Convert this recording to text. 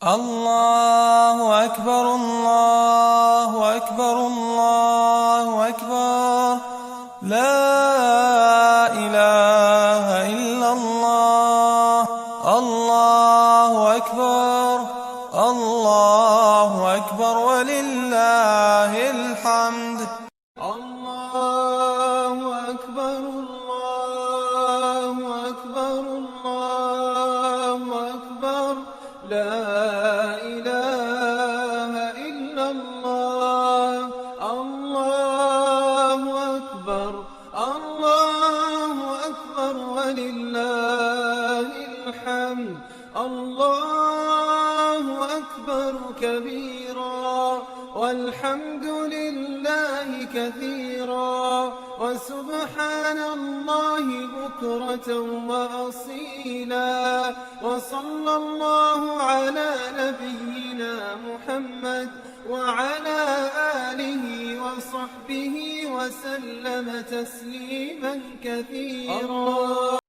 الله أكبر الله أكبر الله أكبر، لا إله إلا الله. الله أكبر الله أكبر ولله الحمد. الله أكبر الله أكبر الله أكبر، لا إله إلا الله. الله أكبر الله أكبر ولله الحمد. الله أكبر كبيرا والحمد لله كثيرا، وسبحان الله بكرة وأصيلا. وصلى الله على نبينا محمد وعلى آله وصحبه وسلم تسليما كثيرا.